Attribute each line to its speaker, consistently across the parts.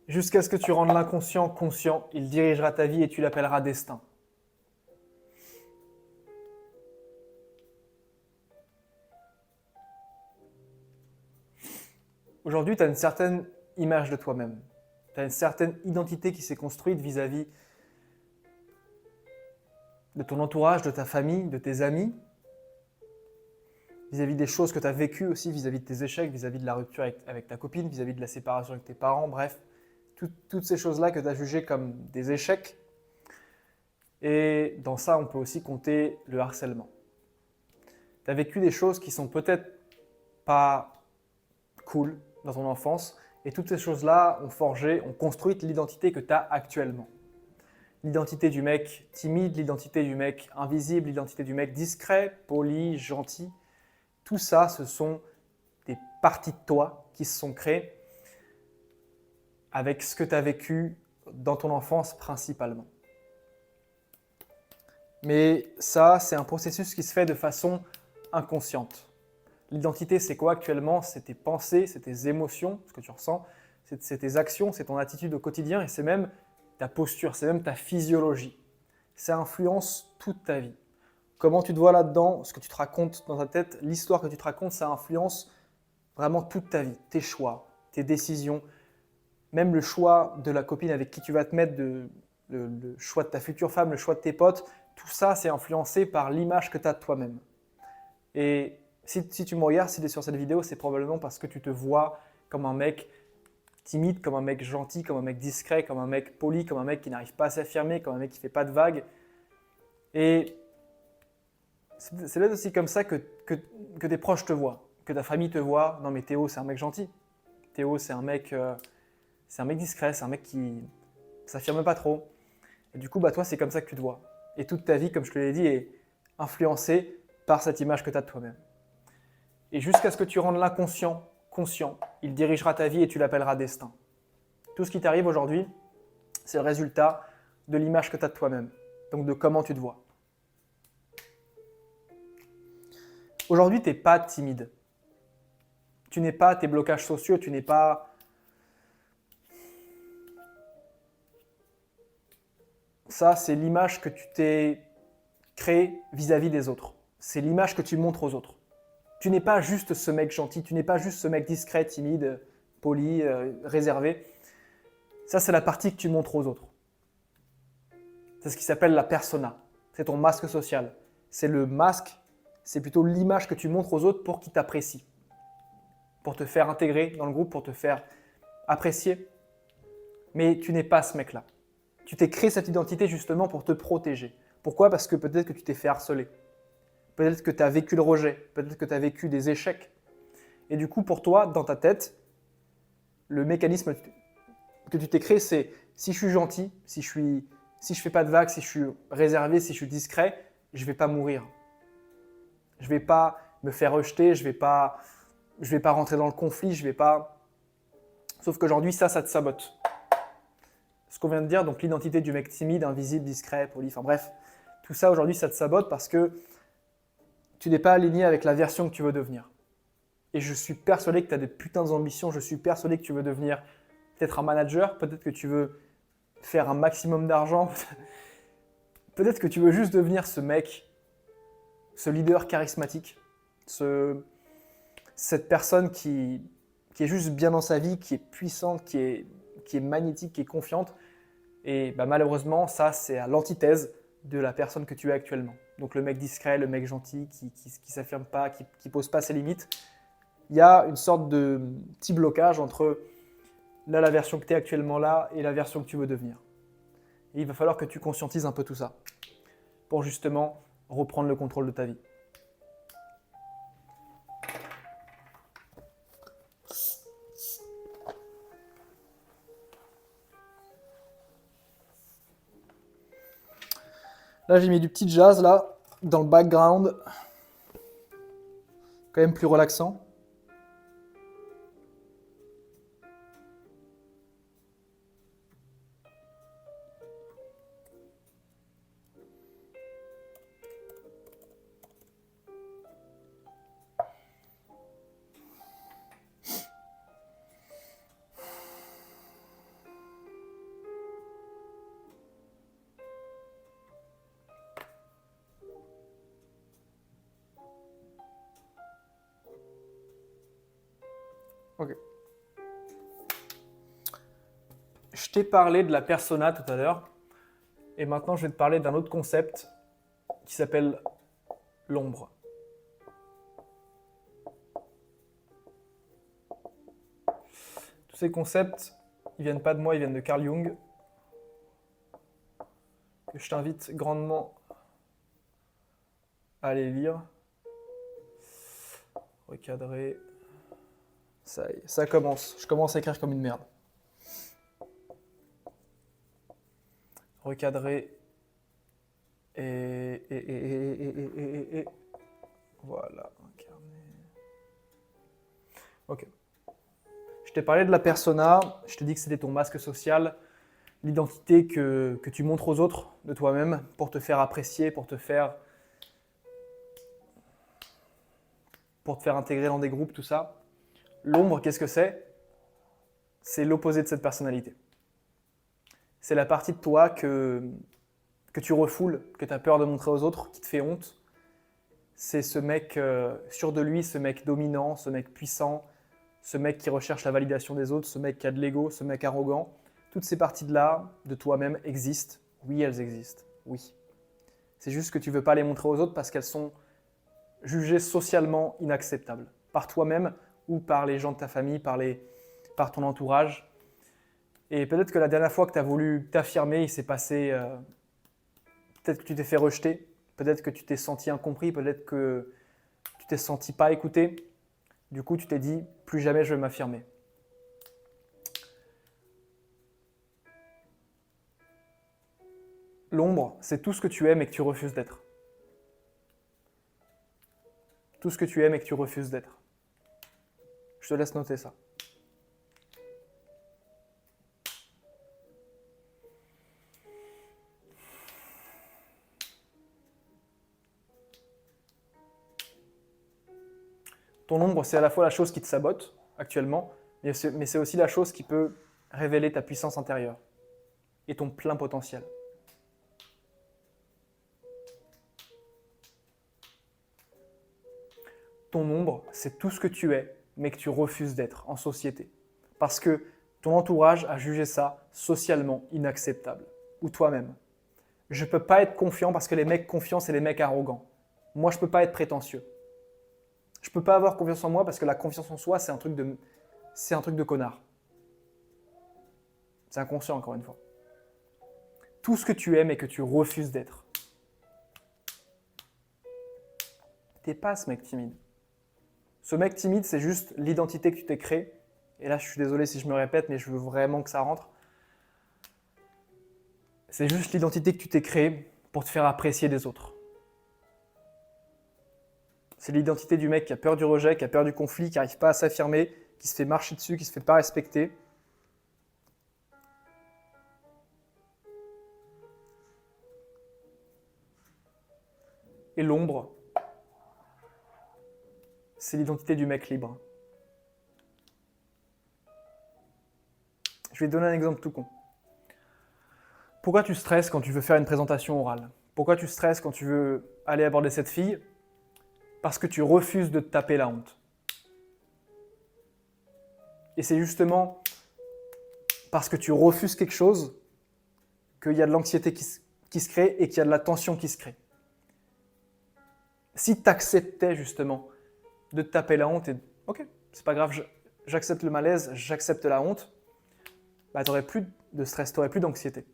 Speaker 1: Jusqu'à ce que tu rendes l'inconscient conscient, il dirigera ta vie et tu l'appelleras destin. Aujourd'hui, tu as une certaine image de toi-même. Tu as une certaine identité qui s'est construite vis-à-vis de ton entourage, de ta famille, de tes amis, vis-à-vis des choses que tu as vécues aussi, vis-à-vis de tes échecs, vis-à-vis de la rupture avec ta copine, vis-à-vis de la séparation avec tes parents, bref, toutes ces choses-là que tu as jugées comme des échecs. Et dans ça, on peut aussi compter le harcèlement. Tu as vécu des choses qui sont peut-être pas cool dans ton enfance, et toutes ces choses-là ont forgé, ont construit l'identité que tu as actuellement. L'identité du mec timide, l'identité du mec invisible, l'identité du mec discret, poli, gentil. Tout ça, ce sont des parties de toi qui se sont créées avec ce que tu as vécu dans ton enfance principalement. Mais ça, c'est un processus qui se fait de façon inconsciente. L'identité, c'est quoi actuellement? C'est tes pensées, c'est tes émotions, ce que tu ressens, c'est tes actions, c'est ton attitude au quotidien et c'est même ta posture, c'est même ta physiologie. Ça influence toute ta vie. Comment tu te vois là-dedans, ce que tu te racontes dans ta tête, l'histoire que tu te racontes, ça influence vraiment toute ta vie, tes choix, tes décisions, même le choix de la copine avec qui tu vas te mettre, le choix de ta future femme, le choix de tes potes, tout ça, c'est influencé par l'image que tu as de toi-même. Et si tu me regardes, si tu es sur cette vidéo, c'est probablement parce que tu te vois comme un mec timide, comme un mec gentil, comme un mec discret, comme un mec poli, comme un mec qui n'arrive pas à s'affirmer, comme un mec qui ne fait pas de vagues. Et c'est peut-être aussi comme ça que tes proches te voient, que ta famille te voit. Non mais Théo, c'est un mec gentil. Théo, c'est un mec discret, c'est un mec qui ne s'affirme pas trop. Et du coup, bah, toi, c'est comme ça que tu te vois. Et toute ta vie, comme je te l'ai dit, est influencée par cette image que tu as de toi-même. Et jusqu'à ce que tu rendes l'inconscient conscient, il dirigera ta vie et tu l'appelleras destin. Tout ce qui t'arrive aujourd'hui, c'est le résultat de l'image que tu as de toi-même, donc de comment tu te vois. Aujourd'hui, tu n'es pas timide. Tu n'es pas tes blocages sociaux, tu n'es pas... Ça, c'est l'image que tu t'es créée vis-à-vis des autres. C'est l'image que tu montres aux autres. Tu n'es pas juste ce mec gentil, tu n'es pas juste ce mec discret, timide, poli, réservé. Ça, c'est la partie que tu montres aux autres. C'est ce qui s'appelle la persona. C'est ton masque social. C'est le masque, c'est plutôt l'image que tu montres aux autres pour qu'ils t'apprécient. Pour te faire intégrer dans le groupe, pour te faire apprécier. Mais tu n'es pas ce mec-là. Tu t'es créé cette identité justement pour te protéger. Pourquoi? Parce que peut-être que tu t'es fait harceler. Peut-être que tu as vécu le rejet. Peut-être que tu as vécu des échecs. Et du coup, pour toi, dans ta tête, le mécanisme que tu t'es créé, c'est si je suis gentil, si je fais pas de vagues, si je suis réservé, si je suis discret, je vais pas mourir. Je vais pas me faire rejeter, je vais pas rentrer dans le conflit, je vais pas. Sauf qu'aujourd'hui, ça te sabote. Ce qu'on vient de dire, donc l'identité du mec timide, invisible, discret, poli, enfin bref, tout ça aujourd'hui, ça te sabote parce que tu n'es pas aligné avec la version que tu veux devenir. Et je suis persuadé que tu as des putains d'ambitions, je suis persuadé que tu veux devenir peut-être un manager, peut-être que tu veux faire un maximum d'argent, peut-être que tu veux juste devenir ce mec, ce leader charismatique, cette personne qui est juste bien dans sa vie, qui est puissante, qui est magnétique, qui est confiante. Et bah, malheureusement, ça, c'est à l'antithèse de la personne que tu es actuellement. Donc le mec discret, le mec gentil, qui s'affirme pas, qui pose pas ses limites. Il y a une sorte de petit blocage entre là, la version que tu es actuellement là et la version que tu veux devenir. Et il va falloir que tu conscientises un peu tout ça pour justement reprendre le contrôle de ta vie. Là, j'ai mis du petit jazz là, dans le background. Quand même plus relaxant. Ok. Je t'ai parlé de la persona tout à l'heure, et maintenant je vais te parler d'un autre concept qui s'appelle l'ombre. Tous ces concepts, ils viennent pas de moi, ils viennent de Carl Jung, que je t'invite grandement à aller lire. Recadrer. Ça y est, ça commence. Je commence à écrire comme une merde. Recadrer. Et. Voilà. Ok. Je t'ai parlé de la persona. Je t'ai dit que c'était ton masque social. L'identité que tu montres aux autres de toi-même pour te faire apprécier, pour te faire intégrer dans des groupes, tout ça. L'ombre, qu'est-ce que c'est? C'est l'opposé de cette personnalité. C'est la partie de toi que tu refoules, que tu as peur de montrer aux autres, qui te fait honte. C'est ce mec sûr de lui, ce mec dominant, ce mec puissant, ce mec qui recherche la validation des autres, ce mec qui a de l'ego, ce mec arrogant. Toutes ces parties-là de toi-même existent. Oui, elles existent. Oui. C'est juste que tu ne veux pas les montrer aux autres parce qu'elles sont jugées socialement inacceptables. Par toi-même ou par les gens de ta famille, par ton entourage. Et peut-être que la dernière fois que tu as voulu t'affirmer, il s'est passé... peut-être que tu t'es fait rejeter, peut-être que tu t'es senti incompris, peut-être que tu t'es senti pas écouté. Du coup, tu t'es dit, plus jamais je vais m'affirmer. L'ombre, c'est tout ce que tu aimes et que tu refuses d'être. Tout ce que tu aimes et que tu refuses d'être. Je te laisse noter ça. Ton ombre, c'est à la fois la chose qui te sabote actuellement, mais c'est aussi la chose qui peut révéler ta puissance intérieure et ton plein potentiel. Ton ombre, c'est tout ce que tu es, mais que tu refuses d'être en société. Parce que ton entourage a jugé ça socialement inacceptable. Ou toi-même. Je ne peux pas être confiant parce que les mecs confiants, c'est les mecs arrogants. Moi, je ne peux pas être prétentieux. Je ne peux pas avoir confiance en moi parce que la confiance en soi, c'est un truc de connard. C'est inconscient, encore une fois. Tout ce que tu aimes et que tu refuses d'être. T'es pas ce mec timide. Ce mec timide, c'est juste l'identité que tu t'es créée. Et là, je suis désolé si je me répète, mais je veux vraiment que ça rentre. C'est juste l'identité que tu t'es créée pour te faire apprécier des autres. C'est l'identité du mec qui a peur du rejet, qui a peur du conflit, qui n'arrive pas à s'affirmer, qui se fait marcher dessus, qui ne se fait pas respecter. Et l'ombre, c'est l'identité du mec libre. Je vais te donner un exemple tout con. Pourquoi tu stresses quand tu veux faire une présentation orale? Pourquoi tu stresses quand tu veux aller aborder cette fille? Parce que tu refuses de te taper la honte. Et c'est justement parce que tu refuses quelque chose qu'il y a de l'anxiété qui se crée et qu'il y a de la tension qui se crée. Si tu acceptais justement de te taper la honte et ok, c'est pas grave, j'accepte le malaise, j'accepte la honte, bah, tu n'aurais plus de stress, tu n'aurais plus d'anxiété.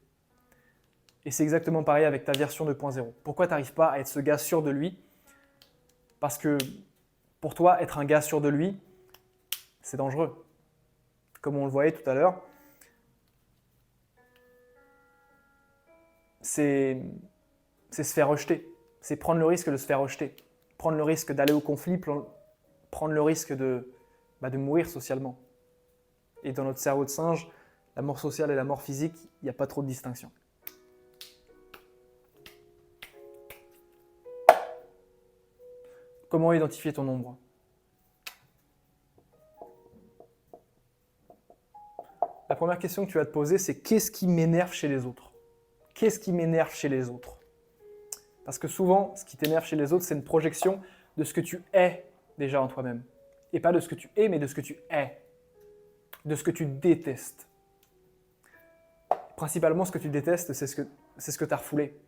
Speaker 1: Et c'est exactement pareil avec ta version 2.0. Pourquoi tu n'arrives pas à être ce gars sûr de lui? Parce que pour toi, être un gars sûr de lui, c'est dangereux. Comme on le voyait tout à l'heure, c'est se faire rejeter. C'est prendre le risque de se faire rejeter. Prendre le risque d'aller au conflit, prendre le risque de mourir socialement. Et dans notre cerveau de singe, la mort sociale et la mort physique, il n'y a pas trop de distinction. Comment identifier ton ombre? La première question que tu vas te poser, c'est qu'est-ce qui m'énerve chez les autres? Qu'est-ce qui m'énerve chez les autres? Parce que souvent, ce qui t'énerve chez les autres, c'est une projection de ce que tu es déjà en toi-même. Et pas de ce que tu es, mais de ce que tu es. de ce que tu détestes. Principalement, ce que tu détestes, c'est ce que tu as refoulé.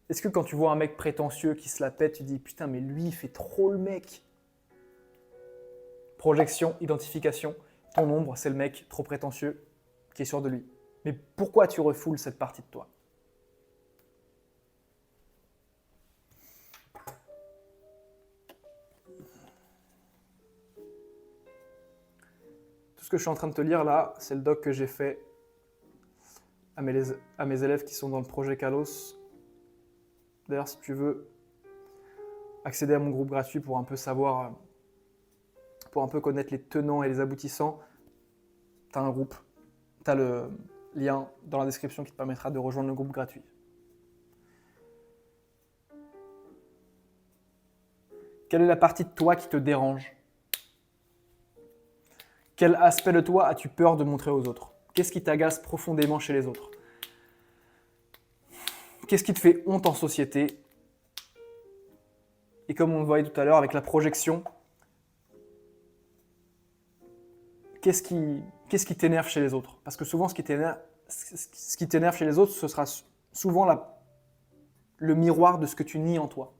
Speaker 1: Est-ce que quand tu vois un mec prétentieux qui se la pète, tu dis « Putain, mais lui, il fait trop le mec ». Projection, identification. Ton ombre, c'est le mec trop prétentieux qui est sûr de lui. Mais pourquoi tu refoules cette partie de toi ? Tout ce que je suis en train de te lire là, c'est le doc que j'ai fait à mes élèves qui sont dans le projet Kalos. D'ailleurs, si tu veux accéder à mon groupe gratuit pour un peu savoir, pour un peu connaître les tenants et les aboutissants, tu as un groupe, tu as le lien dans la description qui te permettra de rejoindre le groupe gratuit. Quelle est la partie de toi qui te dérange ? Quel aspect de toi as-tu peur de montrer aux autres ? Qu'est-ce qui t'agace profondément chez les autres ? Qu'est-ce qui te fait honte en société ? Et comme on le voyait tout à l'heure avec la projection, qu'est-ce qui t'énerve chez les autres ? Parce que souvent, ce qui t'énerve chez les autres, ce sera souvent le miroir de ce que tu nies en toi,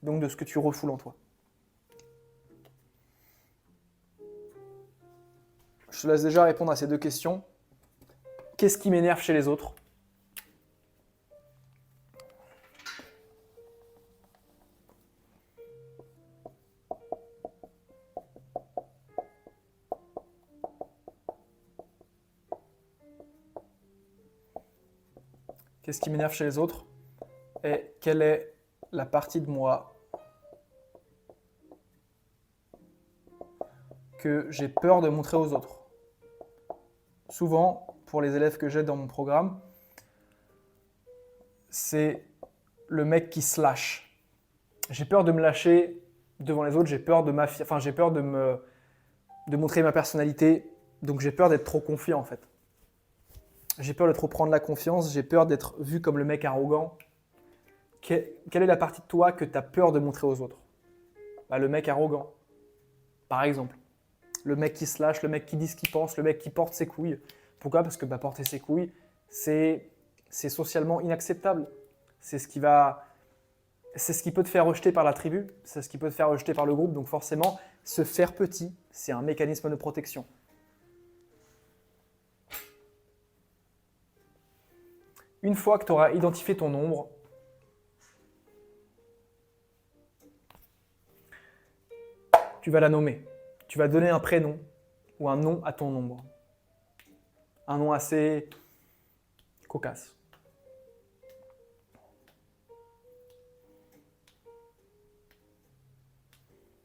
Speaker 1: donc de ce que tu refoules en toi. Je te laisse déjà répondre à ces deux questions. Qu'est-ce qui m'énerve chez les autres ? Qu'est-ce qui m'énerve chez les autres ? Et quelle est la partie de moi que j'ai peur de montrer aux autres ? Souvent, pour les élèves que j'ai dans mon programme, c'est le mec qui se lâche. J'ai peur de me lâcher devant les autres, j'ai peur de montrer ma personnalité, donc j'ai peur d'être trop confiant en fait. J'ai peur de trop prendre la confiance, j'ai peur d'être vu comme le mec arrogant. Quelle est la partie de toi que tu as peur de montrer aux autres ? Le mec arrogant, par exemple. Le mec qui se lâche, le mec qui dit ce qu'il pense, le mec qui porte ses couilles. Pourquoi ? Parce que porter ses couilles, c'est socialement inacceptable. C'est ce qui peut te faire rejeter par la tribu, c'est ce qui peut te faire rejeter par le groupe. Donc forcément, se faire petit, c'est un mécanisme de protection. Une fois que tu auras identifié ton ombre, tu vas la nommer. Tu vas donner un prénom ou un nom à ton ombre. Un nom assez cocasse.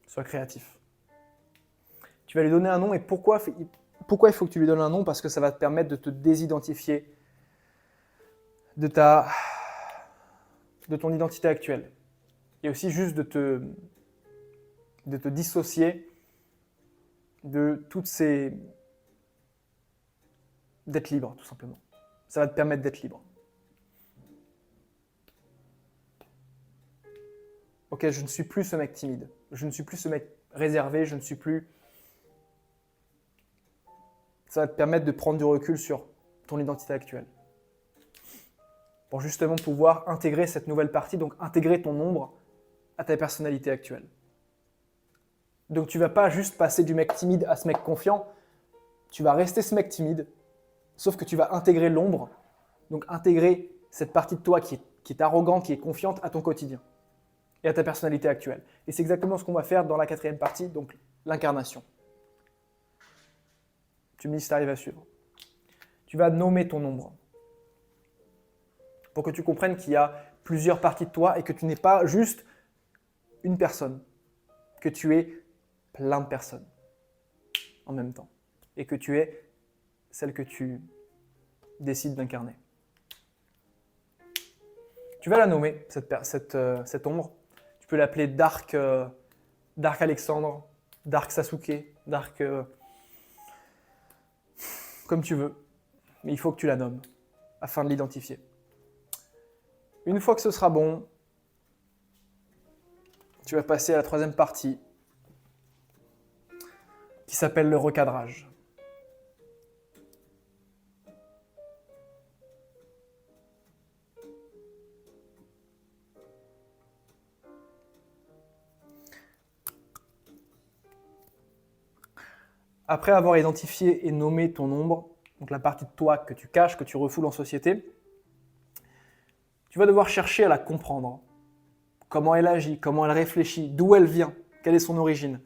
Speaker 1: Sois créatif. Tu vas lui donner un nom et pourquoi il faut que tu lui donnes un nom ? Parce que ça va te permettre de te désidentifier de ton identité actuelle. Et aussi juste de te dissocier de toutes ces... d'être libre, tout simplement. Ça va te permettre d'être libre. Ok, je ne suis plus ce mec timide. Je ne suis plus ce mec réservé. Je ne suis plus... Ça va te permettre de prendre du recul sur ton identité actuelle. Pour justement pouvoir intégrer cette nouvelle partie, donc intégrer ton ombre à ta personnalité actuelle. Donc tu ne vas pas juste passer du mec timide à ce mec confiant, tu vas rester ce mec timide, sauf que tu vas intégrer l'ombre, donc intégrer cette partie de toi qui est arrogante, qui est confiante à ton quotidien et à ta personnalité actuelle. Et c'est exactement ce qu'on va faire dans la 4e partie, donc l'incarnation. Tu me dis si tu arrives à suivre. Tu vas nommer ton ombre pour que tu comprennes qu'il y a plusieurs parties de toi et que tu n'es pas juste une personne, que tu es plein de personnes en même temps et que tu es celle que tu décides d'incarner. Tu vas la nommer, cette ombre. Tu peux l'appeler Dark Alexandre, Dark Sasuke, Dark... comme tu veux. Mais il faut que tu la nommes afin de l'identifier. Une fois que ce sera bon, tu vas passer à la 3e partie s'appelle le recadrage. Après avoir identifié et nommé ton ombre, donc la partie de toi que tu caches, que tu refoules en société, tu vas devoir chercher à la comprendre. Comment elle agit, comment elle réfléchit, d'où elle vient, quelle est son origine.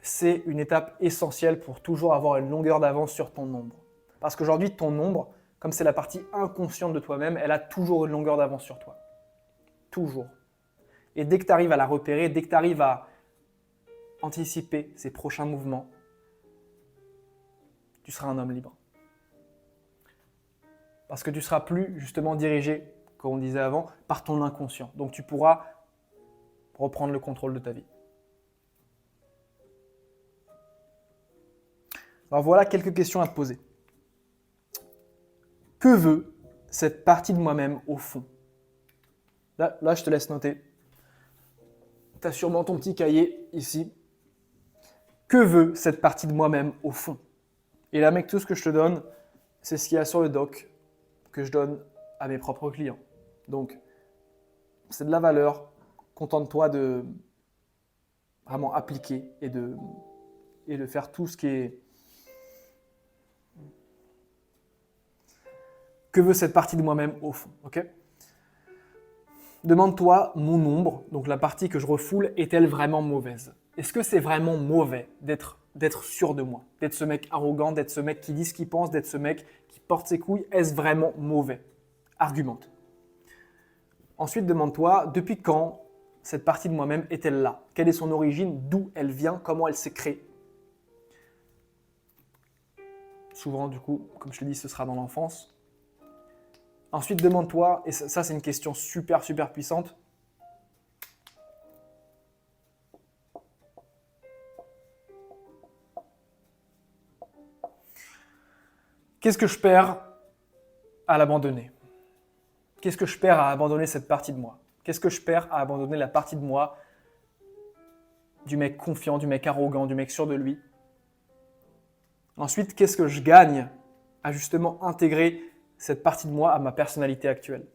Speaker 1: C'est une étape essentielle pour toujours avoir une longueur d'avance sur ton ombre. Parce qu'aujourd'hui, ton ombre, comme c'est la partie inconsciente de toi-même, elle a toujours une longueur d'avance sur toi. Toujours. Et dès que tu arrives à la repérer, dès que tu arrives à anticiper ses prochains mouvements, tu seras un homme libre. Parce que tu ne seras plus justement dirigé, comme on disait avant, par ton inconscient. Donc tu pourras reprendre le contrôle de ta vie. Alors voilà quelques questions à te poser. Que veut cette partie de moi-même au fond ? Là, je te laisse noter. Tu as sûrement ton petit cahier ici. Que veut cette partie de moi-même au fond ? Et là, mec, tout ce que je te donne, c'est ce qu'il y a sur le doc que je donne à mes propres clients. Donc, c'est de la valeur. Contente-toi de vraiment appliquer et de faire tout ce qui est... Que veut cette partie de moi-même au fond, ok ? Demande-toi, mon ombre, donc la partie que je refoule, est-elle vraiment mauvaise ? Est-ce que c'est vraiment mauvais d'être sûr de moi, d'être ce mec arrogant, d'être ce mec qui dit ce qu'il pense, d'être ce mec qui porte ses couilles ? Est-ce vraiment mauvais ? Argumente. Ensuite, demande-toi, depuis quand cette partie de moi-même est-elle là ? Quelle est son origine ? D'où elle vient ? Comment elle s'est créée ? Souvent, du coup, comme je te dis, ce sera dans l'enfance. Ensuite, demande-toi, et ça c'est une question super puissante, qu'est-ce que je perds à l'abandonner ? Qu'est-ce que je perds à abandonner cette partie de moi ? Qu'est-ce que je perds à abandonner la partie de moi du mec confiant, du mec arrogant, du mec sûr de lui ? Ensuite, qu'est-ce que je gagne à justement intégrer cette partie de moi à ma personnalité actuelle ?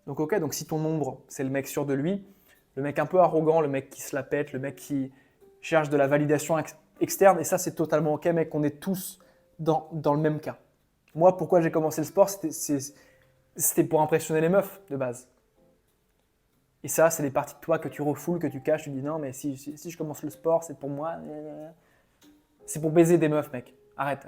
Speaker 1: Donc ok, donc si ton ombre, c'est le mec sûr de lui, le mec un peu arrogant, le mec qui se la pète, le mec qui cherche de la validation externe, et ça c'est totalement ok mec, on est tous dans le même cas. Moi, pourquoi j'ai commencé le sport, c'était pour impressionner les meufs de base. Et ça, c'est des parties de toi que tu refoules, que tu caches, tu dis non mais si je commence le sport, c'est pour moi, c'est pour baiser des meufs mec. Arrête.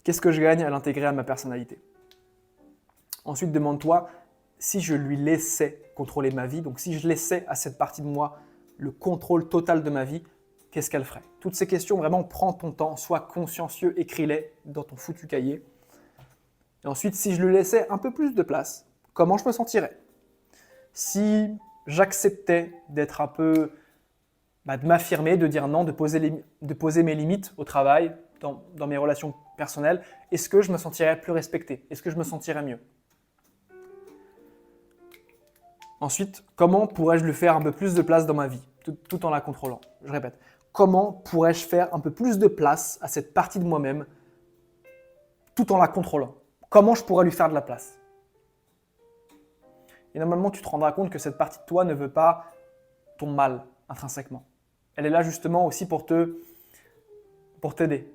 Speaker 1: Qu'est-ce que je gagne à l'intégrer à ma personnalité ? Ensuite, demande-toi, si je lui laissais contrôler ma vie, donc si je laissais à cette partie de moi le contrôle total de ma vie, qu'est-ce qu'elle ferait ? Toutes ces questions, vraiment, prends ton temps, sois consciencieux, écris-les dans ton foutu cahier. Et ensuite, si je lui laissais un peu plus de place, comment je me sentirais ? Si j'acceptais d'être un peu, de m'affirmer, de dire non, de poser mes limites au travail, dans mes relations personnelles, est-ce que je me sentirais plus respecté ? Est-ce que je me sentirais mieux ? Ensuite, comment pourrais-je lui faire un peu plus de place dans ma vie, tout en la contrôlant ? Je répète, comment pourrais-je faire un peu plus de place à cette partie de moi-même, tout en la contrôlant ? Comment je pourrais lui faire de la place ? Et normalement, tu te rendras compte que cette partie de toi ne veut pas ton mal intrinsèquement. Elle est là justement aussi pour t'aider,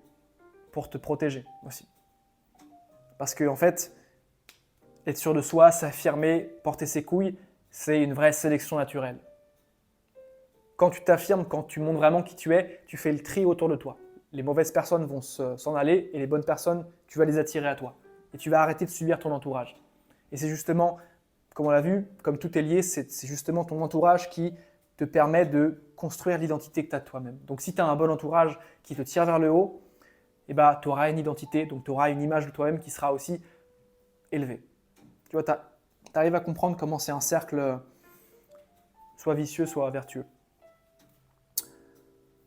Speaker 1: pour te protéger aussi. Parce que en fait, être sûr de soi, s'affirmer, porter ses couilles, c'est une vraie sélection naturelle. Quand tu t'affirmes, quand tu montres vraiment qui tu es, tu fais le tri autour de toi. Les mauvaises personnes vont s'en aller et les bonnes personnes, tu vas les attirer à toi. Et tu vas arrêter de subir ton entourage. Et c'est justement, comme on l'a vu, comme tout est lié, c'est justement ton entourage qui te permet de construire l'identité que tu as de toi-même. Donc si tu as un bon entourage qui te tire vers le haut, tu auras une identité, donc tu auras une image de toi-même qui sera aussi élevée. Tu vois, tu arrives à comprendre comment c'est un cercle soit vicieux, soit vertueux.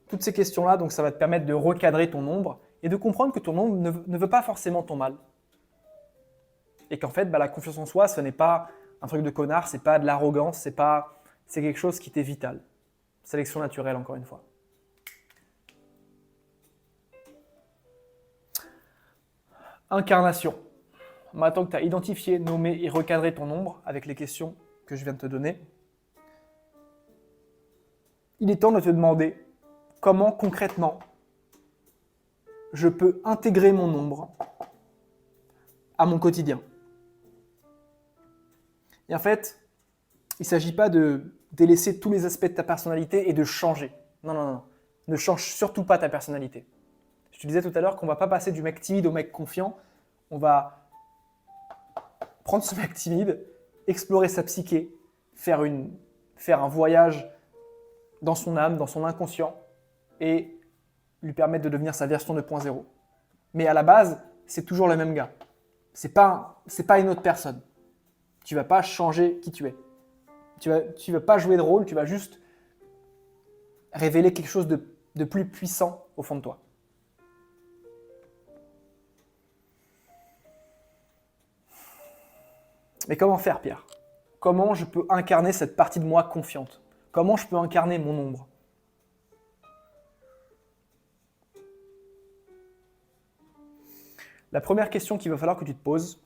Speaker 1: Toutes ces questions-là, donc ça va te permettre de recadrer ton ombre et de comprendre que ton ombre ne veut pas forcément ton mal. Et qu'en fait, la confiance en soi, ce n'est pas un truc de connard, c'est pas de l'arrogance, c'est quelque chose qui t'est vital. Sélection naturelle, encore une fois. Incarnation. Maintenant que tu as identifié, nommé et recadré ton nombre avec les questions que je viens de te donner, il est temps de te demander comment concrètement je peux intégrer mon nombre à mon quotidien. Et en fait, il ne s'agit pas de délaisser tous les aspects de ta personnalité et de changer. Non, non, non. Ne change surtout pas ta personnalité. Je te disais tout à l'heure qu'on ne va pas passer du mec timide au mec confiant. On va prendre ce mec timide, explorer sa psyché, faire un voyage dans son âme, dans son inconscient, et lui permettre de devenir sa version 2.0. Mais à la base, c'est toujours le même gars. C'est pas une autre personne. Tu ne vas pas changer qui tu es. Tu vas pas jouer de rôle, tu vas juste révéler quelque chose de plus puissant au fond de toi. Mais comment faire, Pierre? Comment je peux incarner cette partie de moi confiante? Comment je peux incarner mon ombre? La première question qu'il va falloir que tu te poses,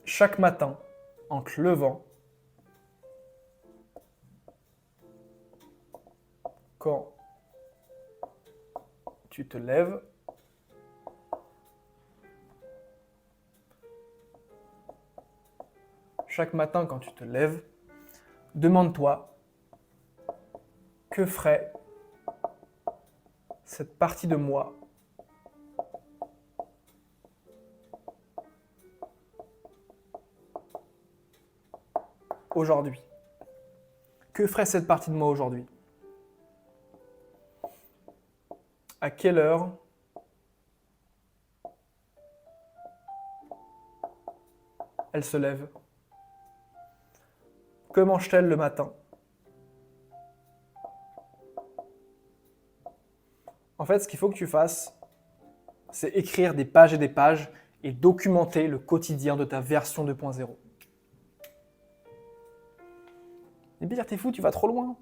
Speaker 1: chaque matin, en te levant, quand tu te lèves, demande-toi que ferait cette partie de moi aujourd'hui? Que ferait cette partie de moi aujourd'hui? À quelle heure elle se lève? Que mange-t-elle le matin? En fait, ce qu'il faut que tu fasses, c'est écrire des pages et des pages et documenter le quotidien de ta version 2.0. Et bien, t'es fou, tu vas trop loin.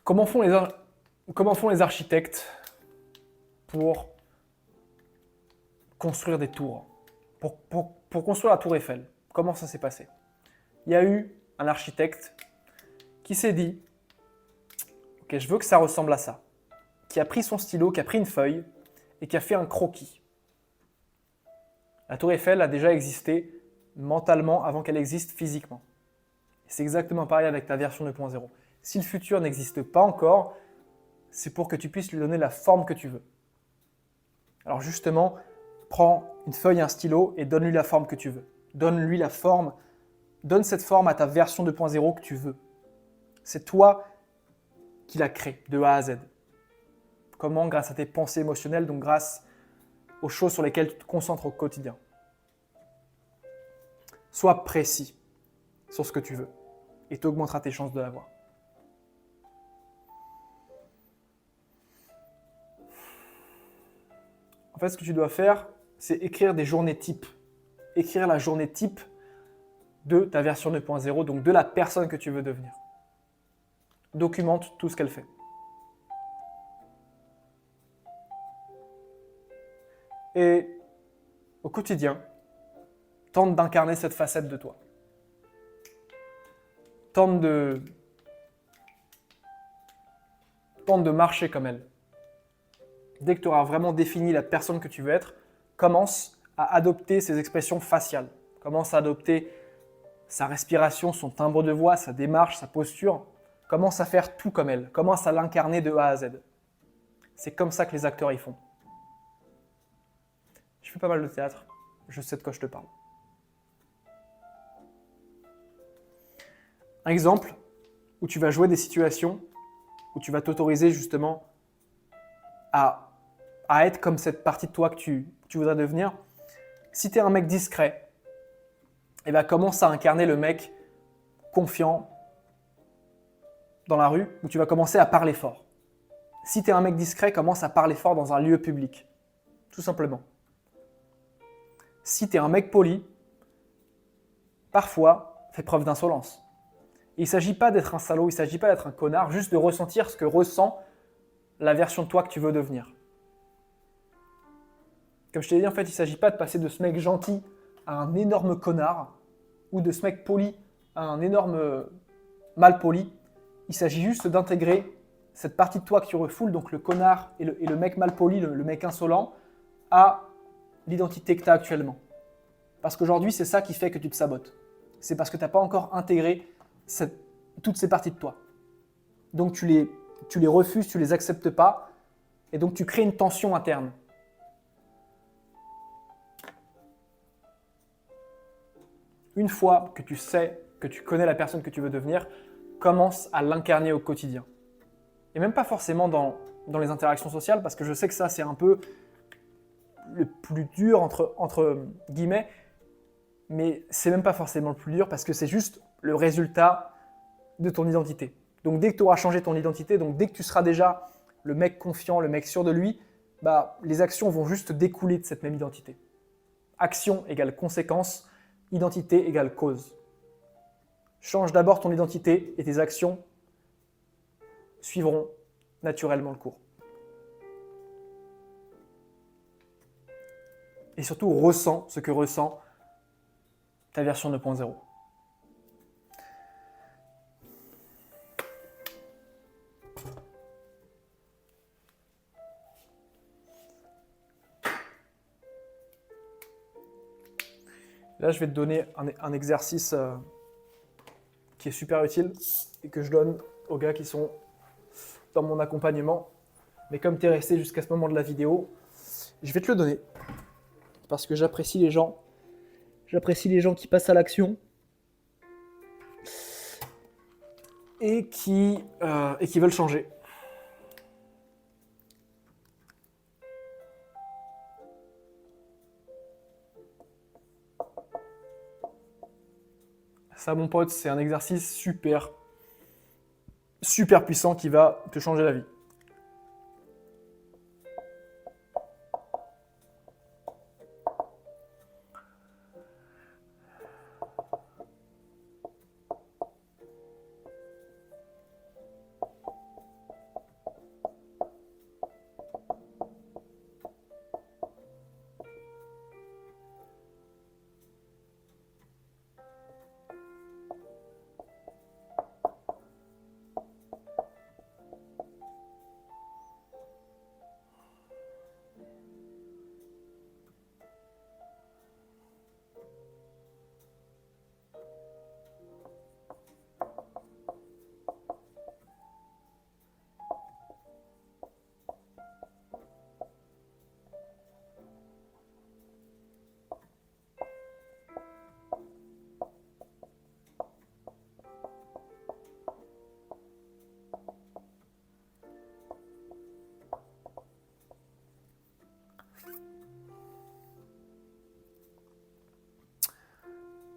Speaker 1: Comment font les architectes pour construire des tours, pour construire la tour Eiffel? Comment ça s'est passé? Il y a eu un architecte qui s'est dit « Ok, je veux que ça ressemble à ça », qui a pris son stylo, qui a pris une feuille et qui a fait un croquis. La tour Eiffel a déjà existé mentalement avant qu'elle existe physiquement. C'est exactement pareil avec ta version 2.0. Si le futur n'existe pas encore, c'est pour que tu puisses lui donner la forme que tu veux. Alors justement, prends une feuille et un stylo et donne-lui la forme que tu veux. Donne-lui la forme, donne cette forme à ta version 2.0 que tu veux. C'est toi qui la crée de A à Z. Comment? Grâce à tes pensées émotionnelles, donc grâce aux choses sur lesquelles tu te concentres au quotidien. Sois précis sur ce que tu veux et tu augmenteras tes chances de l'avoir. En fait, ce que tu dois faire, c'est écrire des journées types. Écrire la journée type de ta version 2.0, donc de la personne que tu veux devenir. Documente tout ce qu'elle fait. Et au quotidien, tente d'incarner cette facette de toi. Tente de marcher comme elle. Dès que tu auras vraiment défini la personne que tu veux être, commence à adopter ses expressions faciales. Commence à adopter sa respiration, son timbre de voix, sa démarche, sa posture. Commence à faire tout comme elle. Commence à l'incarner de A à Z. C'est comme ça que les acteurs y font. Je fais pas mal de théâtre. Je sais de quoi je te parle. Un exemple où tu vas jouer des situations où tu vas t'autoriser justement à être comme cette partie de toi que tu voudrais devenir. Si tu es un mec discret, eh ben, commence à incarner le mec confiant dans la rue où tu vas commencer à parler fort. Si tu es un mec discret, commence à parler fort dans un lieu public. Tout simplement. Si tu es un mec poli, parfois, fais preuve d'insolence. Il ne s'agit pas d'être un salaud, il ne s'agit pas d'être un connard, juste de ressentir ce que ressent la version de toi que tu veux devenir. Comme je t'ai dit, en fait, il ne s'agit pas de passer de ce mec gentil à un énorme connard ou de ce mec poli à un énorme mal poli. Il s'agit juste d'intégrer cette partie de toi que tu refoules, donc le connard et le mec mal poli, le mec insolent, à l'identité que tu as actuellement. Parce qu'aujourd'hui, c'est ça qui fait que tu te sabotes. C'est parce que tu n'as pas encore intégré toutes ces parties de toi. Donc tu les refuses, tu les acceptes pas, et donc tu crées une tension interne. Une fois que tu sais, que tu connais la personne que tu veux devenir, commence à l'incarner au quotidien. Et même pas forcément dans les interactions sociales, parce que je sais que ça, c'est un peu le plus dur, entre guillemets, mais c'est même pas forcément le plus dur, parce que c'est juste le résultat de ton identité. Donc dès que tu auras changé ton identité, donc dès que tu seras déjà le mec confiant, le mec sûr de lui, bah, les actions vont juste découler de cette même identité. Action égale conséquence, identité égale cause. Change d'abord ton identité et tes actions suivront naturellement le cours. Et surtout, ressens ce que ressent ta version 2.0. Là, je vais te donner un exercice qui est super utile et que je donne aux gars qui sont dans mon accompagnement. Mais comme tu es resté jusqu'à ce moment de la vidéo, je vais te le donner parce que j'apprécie les gens. J'apprécie les gens qui passent à l'action et qui veulent changer. Ça, mon pote, c'est un exercice super puissant qui va te changer la vie.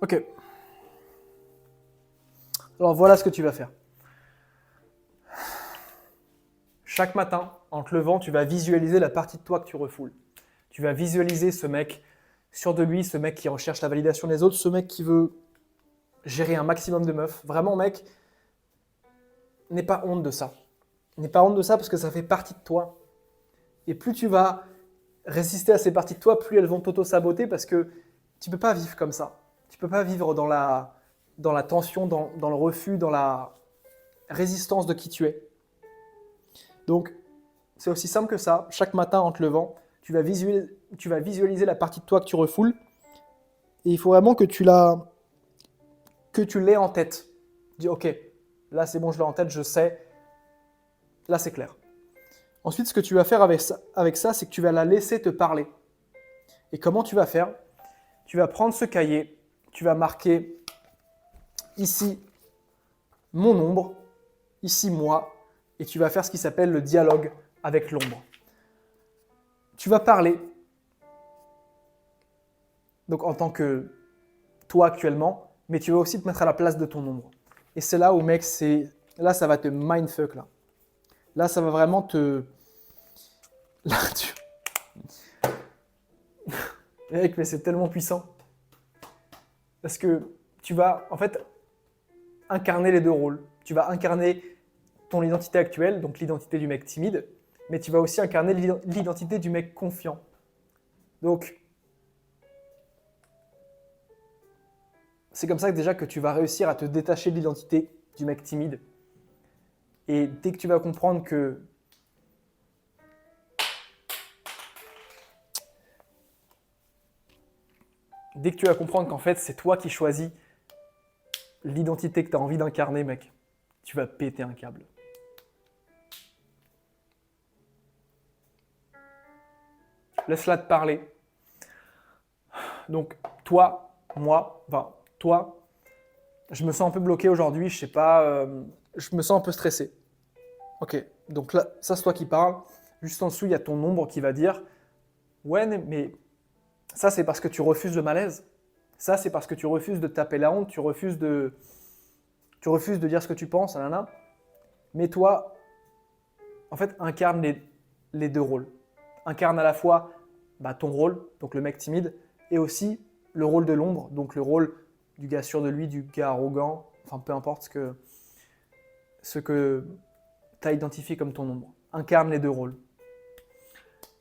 Speaker 1: Ok. Alors voilà ce que tu vas faire. Chaque matin, en te levant, tu vas visualiser la partie de toi que tu refoules. Tu vas visualiser ce mec sûr de lui, ce mec qui recherche la validation des autres, ce mec qui veut gérer un maximum de meufs. Vraiment, mec, n'aie pas honte de ça. N'aie pas honte de ça parce que ça fait partie de toi. Et plus tu vas résister à ces parties de toi, plus elles vont t'auto-saboter parce que tu ne peux pas vivre comme ça. Tu ne peux pas vivre dans la tension, dans le refus, dans la résistance de qui tu es. Donc, c'est aussi simple que ça. Chaque matin, en te levant, tu vas visualiser la partie de toi que tu refoules. Et il faut vraiment que tu l'aies en tête. Dis, ok, là c'est bon, je l'ai en tête, je sais. Là, c'est clair. Ensuite, ce que tu vas faire avec ça, c'est que tu vas la laisser te parler. Et comment tu vas faire? Tu vas prendre ce cahier, tu vas marquer ici mon ombre, ici moi, et tu vas faire ce qui s'appelle le dialogue avec l'ombre. Tu vas parler, donc en tant que toi actuellement, mais tu vas aussi te mettre à la place de ton ombre. Et c'est là où, mec, là, ça va te mindfuck, là. Là, ça va vraiment te... Là, tu... Mec, mais c'est tellement puissant. Parce que tu vas, en fait, incarner les deux rôles. Tu vas incarner ton identité actuelle, donc l'identité du mec timide, mais tu vas aussi incarner l'identité du mec confiant. Donc, c'est comme ça que déjà que tu vas réussir à te détacher de l'identité du mec timide. Et dès que tu vas comprendre que qu'en fait, c'est toi qui choisis l'identité que tu as envie d'incarner, mec, tu vas péter un câble. Laisse-la te parler. Donc, toi, moi, enfin, toi, je me sens un peu bloqué aujourd'hui, je sais pas, je me sens un peu stressé. Ok, donc là, ça c'est toi qui parles. Juste en dessous, il y a ton ombre qui va dire « Ouais, mais ça c'est parce que tu refuses le malaise. Ça c'est parce que tu refuses de taper la honte, tu refuses de dire ce que tu penses, nanana. Mais toi, en fait, incarne les deux rôles. Incarne à la fois ton rôle, donc le mec timide, et aussi le rôle de l'ombre, donc le rôle du gars sûr de lui, du gars arrogant, enfin peu importe ce que tu as identifié comme ton ombre. Incarne les deux rôles.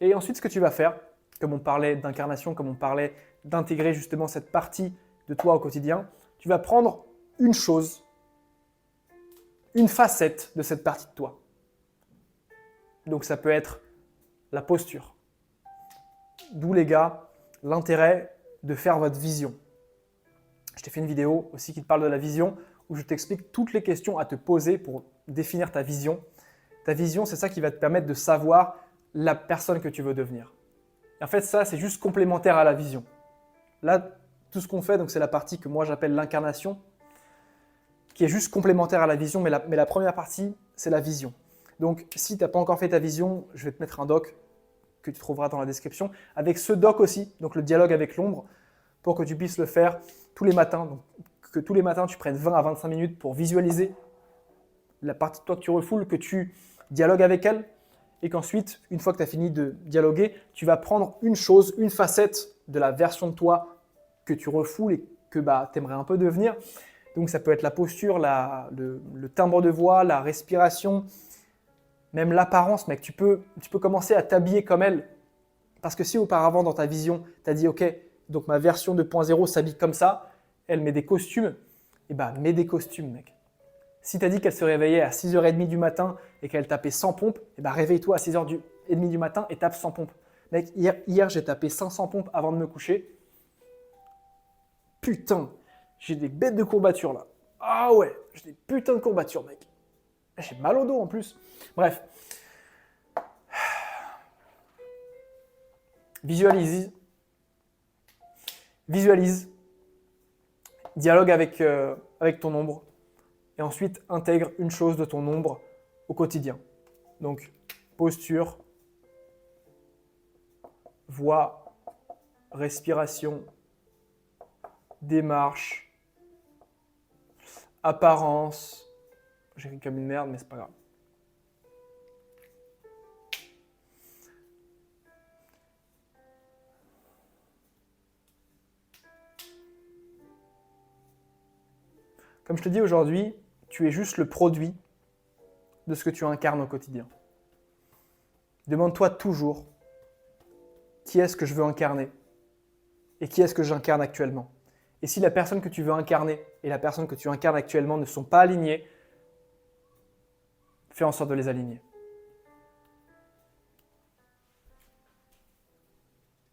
Speaker 1: Et ensuite, ce que tu vas faire, comme on parlait d'incarnation, comme on parlait d'intégrer justement cette partie de toi au quotidien, tu vas prendre une chose, une facette de cette partie de toi. Donc ça peut être la posture. D'où les gars, l'intérêt de faire votre vision. Je t'ai fait une vidéo aussi qui te parle de la vision, où je t'explique toutes les questions à te poser pour définir ta vision. Ta vision, c'est ça qui va te permettre de savoir la personne que tu veux devenir. Et en fait, ça, c'est juste complémentaire à la vision. Là, tout ce qu'on fait, donc c'est la partie que moi j'appelle l'incarnation, qui est juste complémentaire à la vision, mais la première partie, c'est la vision. Donc, si tu n'as pas encore fait ta vision, je vais te mettre un doc que tu trouveras dans la description, avec ce doc aussi, donc le dialogue avec l'ombre, pour que tu puisses le faire tous les matins. Donc, que tous les matins, tu prennes 20 à 25 minutes pour visualiser la partie de toi que tu refoules, que tu dialogues avec elle, et qu'ensuite, une fois que tu as fini de dialoguer, tu vas prendre une chose, une facette de la version de toi que tu refoules et que tu aimerais un peu devenir. Donc ça peut être la posture, le timbre de voix, la respiration, même l'apparence, mec. Tu peux commencer à t'habiller comme elle. Parce que si auparavant, dans ta vision, tu as dit « Ok, donc ma version 2.0 s'habille comme ça, elle met des costumes », et mets des costumes, mec. Si tu as dit qu'elle se réveillait à 6h30 du matin et qu'elle tapait 100 pompes, réveille-toi à 6h30 du matin et tape 100 pompes. Mec, hier j'ai tapé 500 pompes avant de me coucher. Putain, j'ai des bêtes de courbatures là. Ah ouais, j'ai des putains de courbatures, mec. J'ai mal au dos en plus. Bref. Visualise. Dialogue avec ton ombre. Et ensuite, intègre une chose de ton ombre au quotidien. Donc, posture, voix, respiration, démarche, apparence. J'écris comme une merde, mais c'est pas grave. Comme je te dis aujourd'hui, tu es juste le produit de ce que tu incarnes au quotidien. Demande-toi toujours qui est-ce que je veux incarner et qui est-ce que j'incarne actuellement. Et si la personne que tu veux incarner et la personne que tu incarnes actuellement ne sont pas alignées, fais en sorte de les aligner.